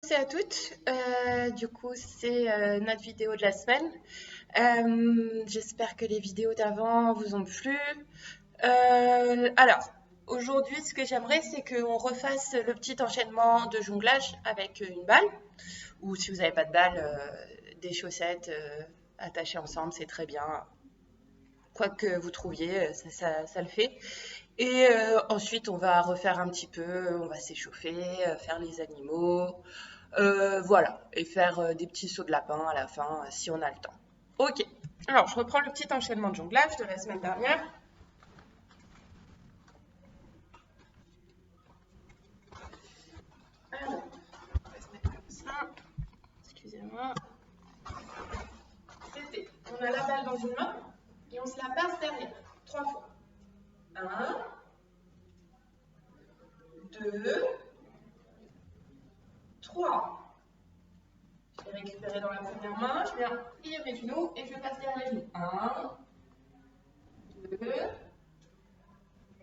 Bonjour à toutes, du coup c'est notre vidéo de la semaine. J'espère que les vidéos d'avant vous ont plu. Alors, aujourd'hui ce que j'aimerais c'est qu'on refasse le petit enchaînement de jonglage avec une balle, ou si vous n'avez pas de balle, des chaussettes attachées ensemble, c'est très bien. Quoi que vous trouviez, ça le fait. Et ensuite on va refaire un petit peu, on va s'échauffer, faire les animaux. Voilà, et faire des petits sauts de lapin à la fin, si on a le temps. Ok, alors je reprends le petit enchaînement de jonglage de la semaine dernière. Alors, on va se mettre comme ça. Excusez-moi. C'était, on a la balle dans une main et on se la passe derrière, 3 fois. 1, 2, 3. Je vais récupérer dans la première main, je viens plier mes genoux et je passe derrière les genoux. 1, 2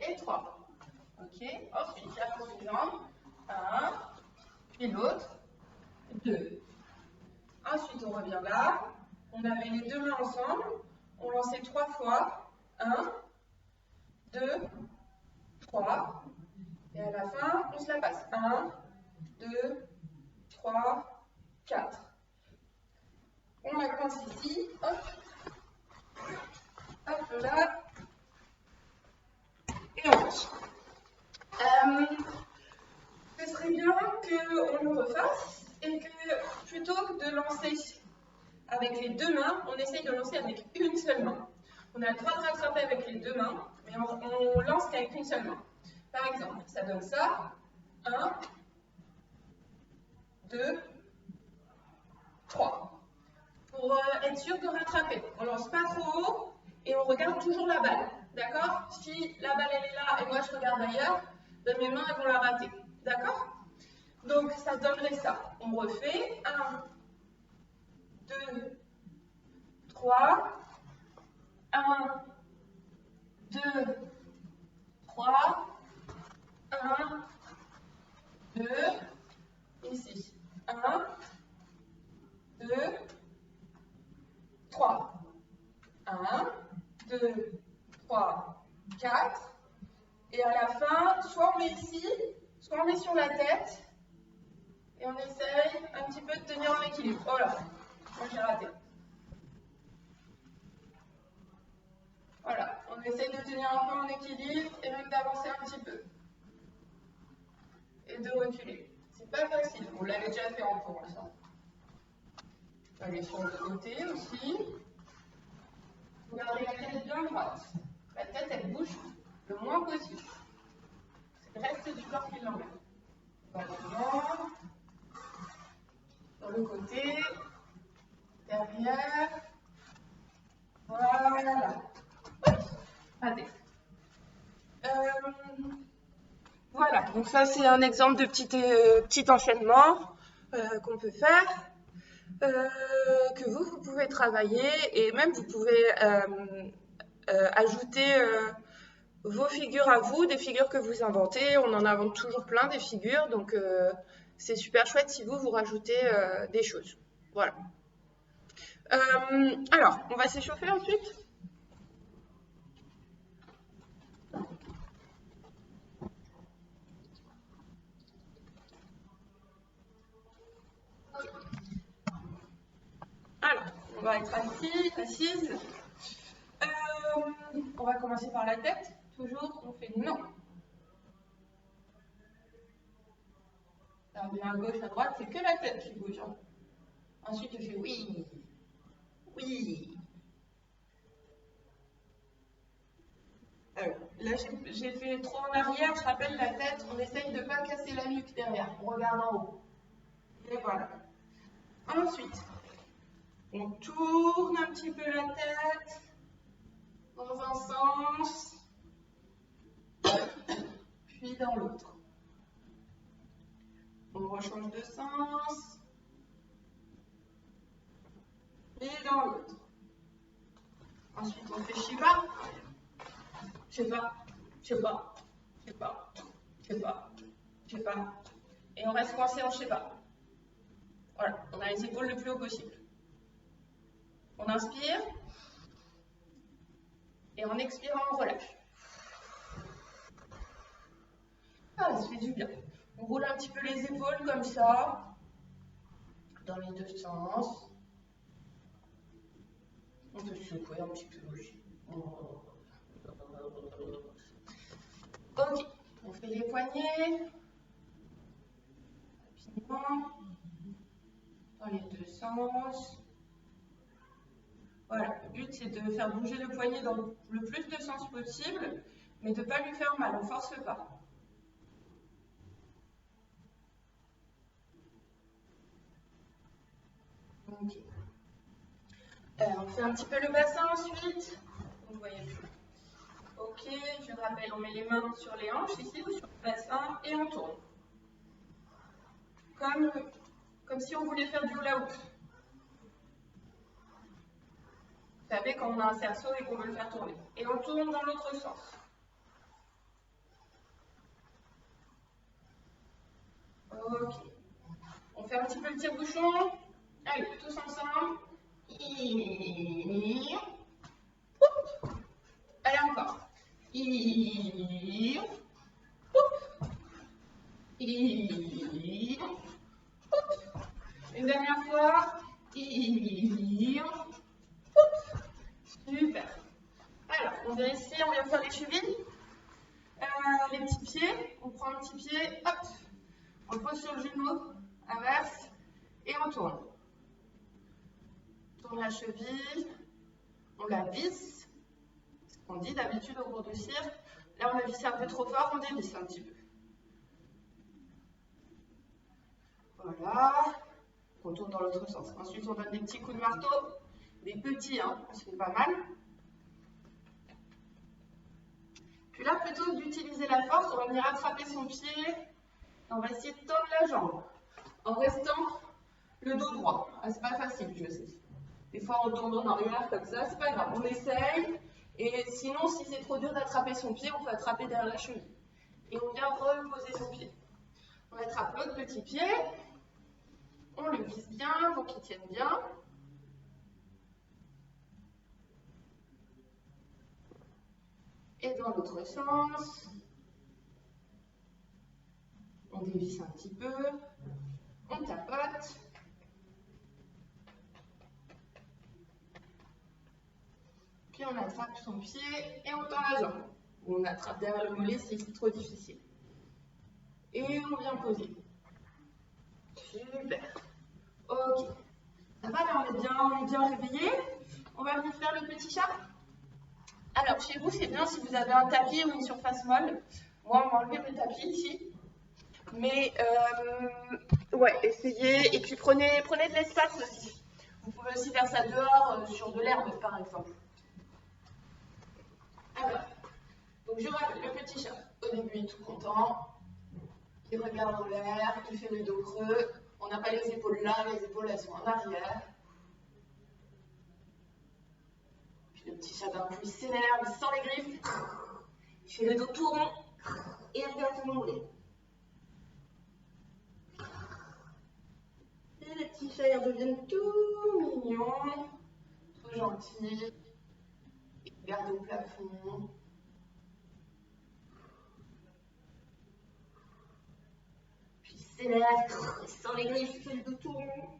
et 3. Ok, ensuite j'apprends une jambe. 1, puis l'autre. 2. Ensuite, on revient là. On avait les deux mains ensemble. On lançait 3 fois. 1, 2, 3. Et à la fin, on se la passe. 1, 2, 3, 4. On la coince ici. Hop. Hop là. Et on lâche. Ce serait bien qu'on le refasse et que plutôt que de lancer avec les deux mains, on essaye de lancer avec une seule main. On a le droit de rattraper avec les deux mains, mais on lance qu'avec une seule main. Par exemple, ça donne ça. 1, 2, 3. Pour être sûr de rattraper, on ne lance pas trop haut et on regarde toujours la balle. D'accord? Si la balle elle est là et moi je regarde ailleurs, ben mes mains elles vont la rater. D'accord? Donc ça donnerait ça. On refait. 1, 2, 3. 1, 2, 3. 1, 2, ici. 1, 2, 3. 1, 2, 3, 4. Et à la fin, soit on met ici, soit on met sur la tête. Et on essaye un petit peu de tenir en équilibre. Oh là, moi j'ai raté. Voilà, on essaye de tenir un peu en équilibre et même d'avancer un petit peu. Et de reculer. C'est pas facile, on l'avait déjà fait en cours, ça. On va aller sur le côté aussi. Vous gardez la tête bien droite. La tête, elle bouge le moins possible. C'est le reste du corps qui l'emmène. Dans devant, sur le côté, derrière. Voilà. Allez. Voilà, donc ça c'est un exemple de petit enchaînement qu'on peut faire, que vous pouvez travailler et même vous pouvez ajouter vos figures à vous, des figures que vous inventez. On en invente toujours plein des figures, donc c'est super chouette si vous rajoutez des choses. Voilà. Alors, on va s'échauffer ensuite. Alors, on va être assis, assise. On va commencer par la tête. Toujours, on fait non. Alors, bien à gauche, à droite, c'est que la tête qui bouge. Hein. Ensuite, je fais oui. Oui. Là, j'ai fait trop en arrière. Je rappelle la tête. On essaye de ne pas casser la nuque derrière. On regarde en haut. Et voilà. Ensuite, on tourne un petit peu la tête dans un sens, puis dans l'autre. On rechange de sens, et dans l'autre. Ensuite, on fait Shiva. Shiva, Shiva, Shiva, Shiva, Shiva. Et on reste coincé en Shiva. Voilà, on a les épaules le plus haut possible. On inspire. Et en expirant, on relâche. Ah, ça fait du bien. On roule un petit peu les épaules comme ça, dans les deux sens. On peut secouer un petit peu aussi. Ok, on fait les poignets. Rapidement. Dans les deux sens. Voilà, le but c'est de faire bouger le poignet dans le plus de sens possible, mais de ne pas lui faire mal, on ne force pas. Ok. On fait un petit peu le bassin ensuite. Vous ne voyez plus. Ok, je rappelle, on met les mains sur les hanches ici ou sur le bassin et on tourne. Comme si on voulait faire du hula hoop. Vous savez, quand on a un cerceau et qu'on veut le faire tourner. Et on tourne dans l'autre sens. Ok. On fait un petit peu le tire-bouchon. Allez, tous ensemble. Allez, encore. Une dernière fois. Super. Alors, on vient ici, on vient faire les chevilles. Les petits pieds. On prend un petit pied, hop. On le pose sur le genou, inverse, et on tourne. On tourne la cheville, on la visse. Ce qu'on dit d'habitude au cours de cirque. Là, on a vissé un peu trop fort, on dévisse un petit peu. Voilà. On tourne dans l'autre sens. Ensuite, on donne des petits coups de marteau. Des petits, hein, ça fait pas mal. Puis là, plutôt que d'utiliser la force, on va venir attraper son pied. On va essayer de tendre la jambe en restant le dos droit. Ah, c'est pas facile, je sais. Des fois, on tombe en arrière comme ça, c'est pas grave. On essaye. Et sinon, si c'est trop dur d'attraper son pied, on peut attraper derrière la cheville. Et on vient reposer son pied. On attrape l'autre petit pied. On le visse bien pour qu'il tienne bien. Et dans l'autre sens, on dévisse un petit peu, on tapote. Puis on attrape son pied et on tend la jambe. Ou on attrape derrière le mollet si c'est trop difficile. Et on vient poser. Super. Ok. Ça va, là on est bien réveillé. On va venir faire le petit chat. Alors, chez vous, c'est bien si vous avez un tapis ou une surface molle. Moi, on va enlever le tapis ici. Mais, ouais, essayez. Et puis, prenez de l'espace aussi. Vous pouvez aussi faire ça dehors, sur de l'herbe, par exemple. Alors, donc je rappelle le petit chat. Au début, il est tout content. Il regarde en l'air, il fait le dos creux. On n'a pas les épaules là, les épaules, elles sont en arrière. Le petit chat d'un coup il s'énerve, il sent les griffes, il fait le dos tout rond et il regarde tout monter. Et les petits chats ils redeviennent tout mignons, tout gentils. Ils regardent au plafond. Puis il s'énerve, il sent les griffes, il fait le dos tout rond.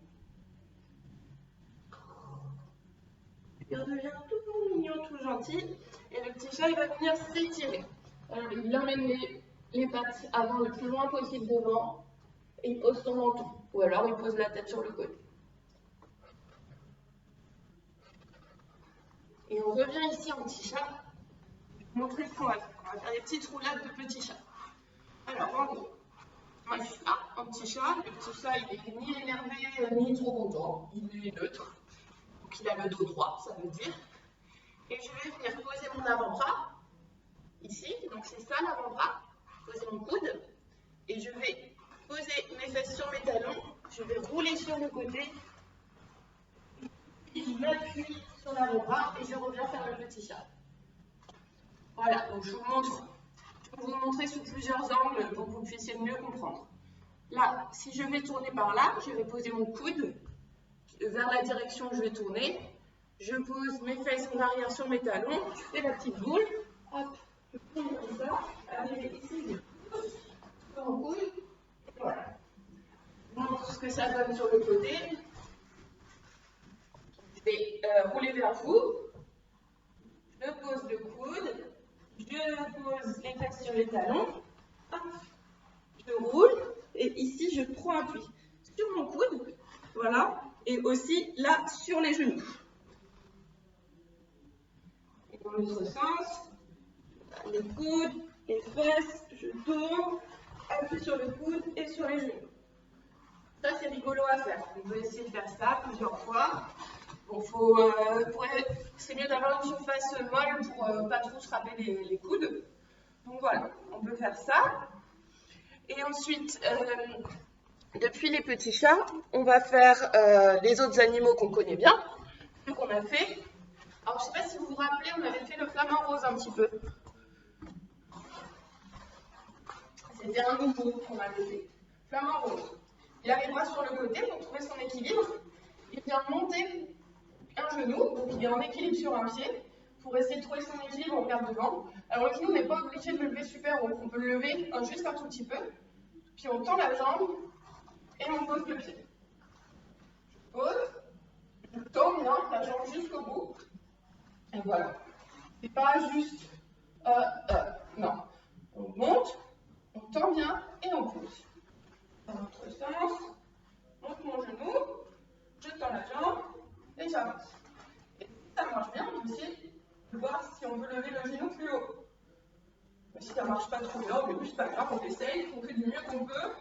Il redevient tout mignon, tout gentil. Et le petit chat, il va venir s'étirer. Alors, il emmène les pattes avant le plus loin possible devant. Et il pose son menton. Ou alors, il pose la tête sur le côté. Et on revient ici en petit chat. Je vais vous montrer ce qu'on va faire. On va faire des petites roulades de petits chats. Alors, en gros, moi, je suis là, en petit chat. Le petit chat, il est ni énervé, ni trop content. Il est neutre. Donc il a le dos droit, ça veut dire. Et je vais venir poser mon avant-bras, ici, donc c'est ça l'avant-bras, poser mon coude, et je vais poser mes fesses sur mes talons, je vais rouler sur le côté, et je m'appuie sur l'avant-bras et je reviens faire le petit chat. Voilà, donc je vais vous montrer sous plusieurs angles pour que vous puissiez mieux comprendre. Là, si je vais tourner par là, je vais poser mon coude vers la direction où je vais tourner. Je pose mes fesses en arrière sur mes talons, je fais la petite boule. Hop, je tourne comme ça, arrivé ici, je pousse sur mon coude. Et voilà. Je montre ce que ça donne sur le côté. Je vais rouler vers vous. Je pose le coude. Je pose les fesses sur les talons. Hop, je roule. Et ici, je prends appui sur mon coude. Voilà. Et aussi là, sur les genoux. Et dans l'autre sens, les coudes, les fesses, je tourne, appuie sur le coude et sur les genoux. Ça, c'est rigolo à faire. On peut essayer de faire ça plusieurs fois. Bon, c'est mieux d'avoir une surface molle pour pas trop se frapper les coudes. Donc voilà, on peut faire ça. Et ensuite, depuis les petits chats, on va faire les autres animaux qu'on connaît bien. Ce qu'on a fait. Alors, je ne sais pas si vous vous rappelez, on avait fait le flamant rose un petit peu. C'était un nouveau qu'on avait fait. Flamant rose. Il a les bras sur le côté pour trouver son équilibre. Il vient monter un genou, donc il est en équilibre sur un pied. Pour essayer de trouver son équilibre, on regarde devant. Alors le genou n'est pas obligé de le lever super haut. On peut le lever juste un tout petit peu. Puis on tend la jambe et on pose le pied. Je pose, je tends bien la jambe jusqu'au bout. Et voilà. C'est pas juste non. On monte, on tend bien et on pousse. Dans l'autre sens, je monte mon genou, je tends la jambe et j'avance. Et si ça marche bien, on peut essayer de voir si on peut lever le genou plus haut. Mais si ça ne marche pas trop bien, mais c'est pas grave, on essaye, on fait du mieux qu'on peut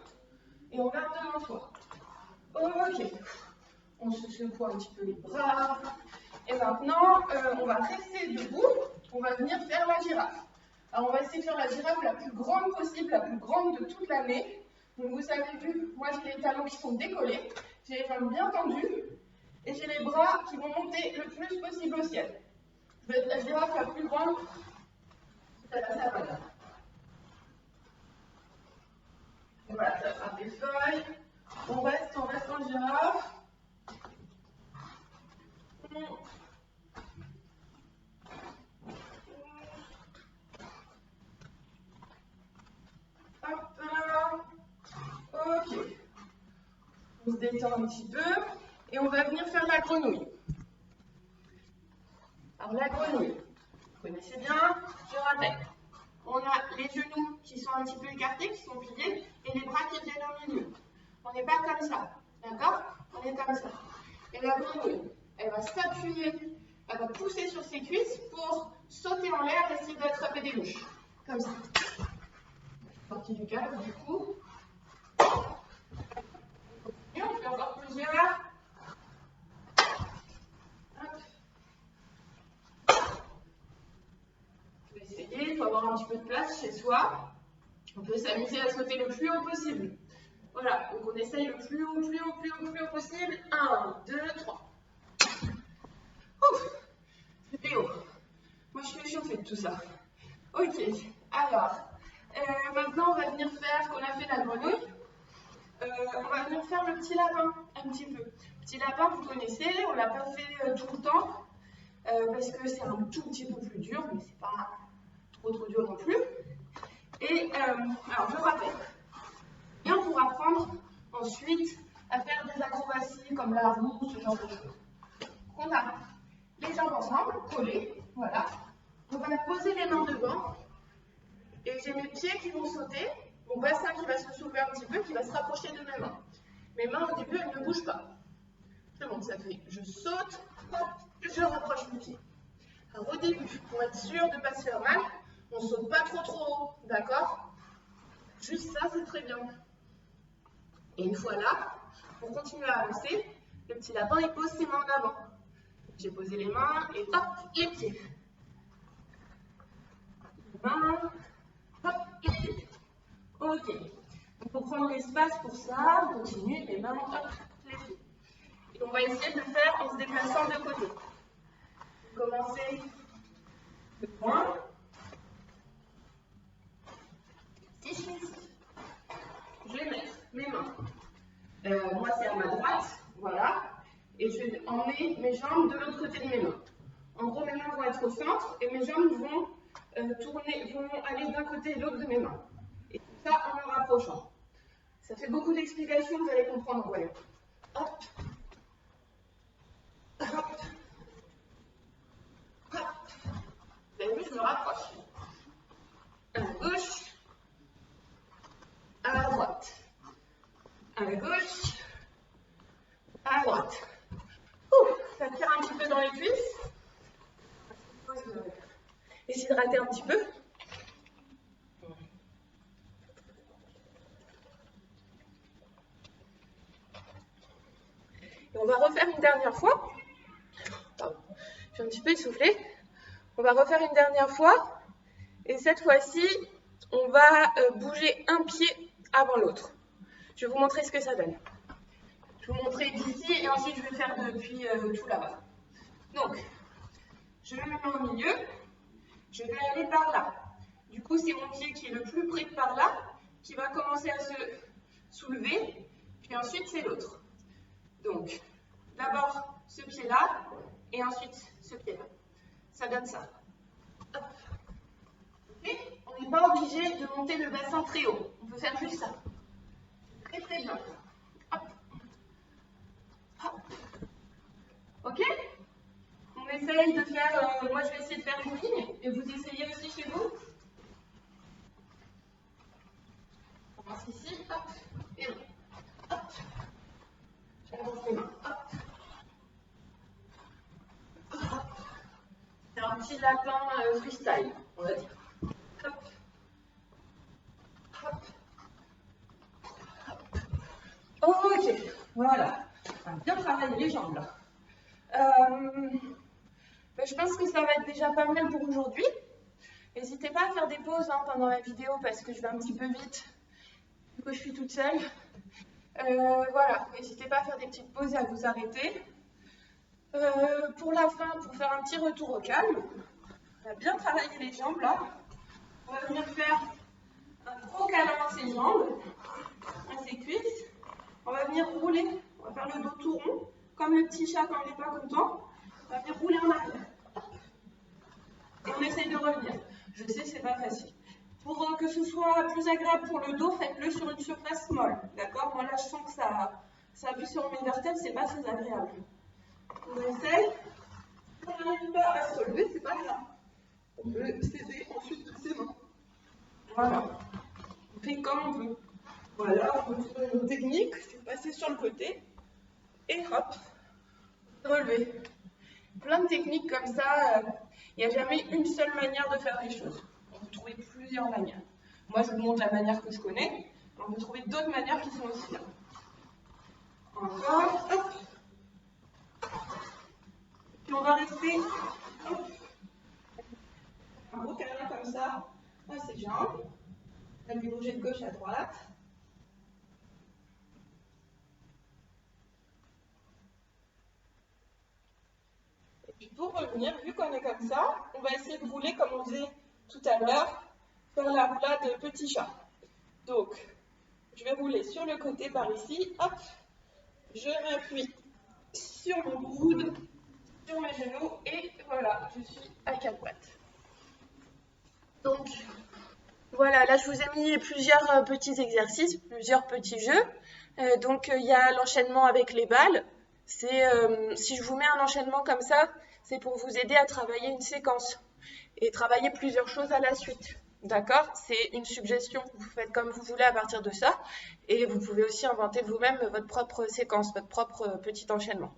et on garde devant soi. Ok. On se secoue un petit peu les bras. Et maintenant, on va rester debout. On va venir faire la girafe. Alors, on va essayer de faire la girafe la plus grande possible, la plus grande de toute l'année. Donc, vous avez vu, moi, j'ai les talons qui sont décollés. J'ai les jambes bien tendues. Et j'ai les bras qui vont monter le plus possible au ciel. Je vais être la girafe la plus grande. Ça va. Et voilà, ça sera des feuilles. On reste en girafe. Hop là. Ok. On se détend un petit peu et on va venir faire la grenouille. Alors la grenouille, vous connaissez bien, je rappelle. On a les genoux qui sont un petit peu écartés, qui sont pliés, et les bras qui viennent au milieu. On n'est pas comme ça, d'accord? On est comme ça. Et la grenouille, elle va s'appuyer, elle va pousser sur ses cuisses pour sauter en l'air et essayer d'attraper des mouches. Comme ça. Sortie du cadre, du coup. Et on fait encore plusieurs. Il faut avoir un petit peu de place chez soi. On peut s'amuser à sauter le plus haut possible. Voilà, donc on essaye le plus haut possible. 1, 2, 3. Ouf, c'était haut. Moi, je suis échauffée de tout ça. Ok, alors, maintenant, on va venir faire, qu'on a fait la grenouille, on va venir faire le petit lapin, un petit peu. Petit lapin, vous connaissez, on ne l'a pas fait tout le temps, parce que c'est un tout petit peu plus dur, mais c'est pas trop dur non plus. Et alors je rappelle, et on pourra apprendre ensuite à faire des acrobaties comme la roue, ce genre de choses. On a les jambes ensemble, collées, voilà. On va poser les mains devant et j'ai mes pieds qui vont sauter, mon bassin qui va se soulever un petit peu, qui va se rapprocher de mes mains. Mes mains au début elles ne bougent pas. Je monte, ça fait, je saute, hop, je rapproche mes pieds. Alors au début, pour être sûr de ne pas se faire mal, on ne saute pas trop haut, d'accord? Juste ça, c'est très bien. Et une fois là, pour continuer à avancer, le petit lapin, il pose ses mains en avant. J'ai posé les mains et hop, les pieds. Les mains, hop, les pieds. Ok. Il faut prendre l'espace pour ça, on continue, les mains, hop, les pieds. Et on va essayer de le faire en se déplaçant de côté. Commencez de point. Si je fais ici, je vais mettre mes mains. Moi, c'est à ma droite, voilà. Et je vais emmener mes jambes de l'autre côté de mes mains. En gros, mes mains vont être au centre et mes jambes vont vont aller d'un côté et l'autre de mes mains. Et tout ça en me rapprochant. Ça fait beaucoup d'explications, vous allez comprendre, voyons. Hop. Hop. Hop. Vous avez vu, je me rapproche. À gauche, à droite. À gauche, à droite. Ça tire un petit peu dans les cuisses. Essayez de rater un petit peu. Et on va refaire une dernière fois. Pardon, je suis un petit peu essoufflée. On va refaire une dernière fois. Et cette fois-ci, on va bouger un pied avant l'autre. Je vais vous montrer ce que ça donne. Je vais vous montrer d'ici et ensuite je vais faire depuis tout là-bas. Donc, je mets mes mains au milieu. Je vais aller par là. Du coup, c'est mon pied qui est le plus près de par là qui va commencer à se soulever. Puis ensuite, c'est l'autre. Donc, d'abord ce pied-là et ensuite ce pied-là. Ça donne ça. Hop. Okay. On n'est pas obligé de monter le bassin très haut. On peut faire juste ça. Très très bien. Hop. Hop. Ok? On essaye de faire, moi je vais essayer de faire une ligne et vous essayez aussi chez vous. On commence ici, hop, et là. Hop. J'avance les mains, hop. Hop. C'est un petit lapin freestyle, on va dire. Hop. Hop. Hop. Ok, voilà. On va bien travailler les jambes là. Je pense que ça va être déjà pas mal pour aujourd'hui. N'hésitez pas à faire des pauses pendant la vidéo parce que je vais un petit peu vite, du coup je suis toute seule. Voilà, n'hésitez pas à faire des petites pauses et à vous arrêter. Pour la fin, pour faire un petit retour au calme, on va bien travailler les jambes là. On va venir faire un gros câlin à ses jambes, à ses cuisses. On va venir rouler, on va faire le dos tout rond, comme le petit chat quand il n'est pas content. On va venir rouler en arrière. Et on essaye de revenir. Je sais, c'est pas facile. Pour que ce soit plus agréable pour le dos, faites-le sur une surface molle. D'accord? Moi là, je sens que ça appuie sur mes vertèbres, c'est pas très agréable. On essaye. Si on n'arrive pas à se relever, c'est pas grave. On peut s'aider ensuite de ses mains. Voilà. On fait comme on veut. Voilà, on peut trouver une technique, c'est passer sur le côté et hop, relever. Plein de techniques comme ça, il n'y a jamais une seule manière de faire les choses. On peut trouver plusieurs manières. Moi, je vous montre la manière que je connais, mais on peut trouver d'autres manières qui sont aussi bien. Encore, hop. Puis on va rester, hop, un gros câlin comme ça à ses jambes. On va lui bouger de gauche à droite. Et puis pour revenir, vu qu'on est comme ça, on va essayer de rouler comme on faisait tout à l'heure, faire la roulade petit chat. Donc, je vais rouler sur le côté par ici, hop, je m'appuie sur mon coude, sur mes genoux, et voilà, je suis à 4 pattes. Donc, voilà, là je vous ai mis plusieurs petits exercices, plusieurs petits jeux. Donc, il y a l'enchaînement avec les balles. Si je vous mets un enchaînement comme ça, c'est pour vous aider à travailler une séquence et travailler plusieurs choses à la suite. D'accord? C'est une suggestion, vous faites comme vous voulez à partir de ça. Et vous pouvez aussi inventer vous-même votre propre séquence, votre propre petit enchaînement.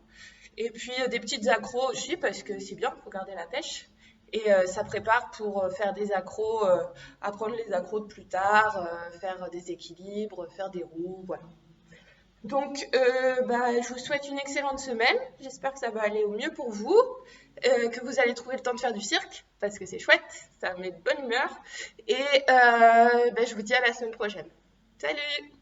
Et puis des petites accros aussi, parce que c'est bien, il faut garder la pêche. Et ça prépare pour faire des accros, apprendre les accros de plus tard, faire des équilibres, faire des roues, voilà. Donc, je vous souhaite une excellente semaine. J'espère que ça va aller au mieux pour vous, que vous allez trouver le temps de faire du cirque, parce que c'est chouette, ça met de bonne humeur. Et je vous dis à la semaine prochaine. Salut!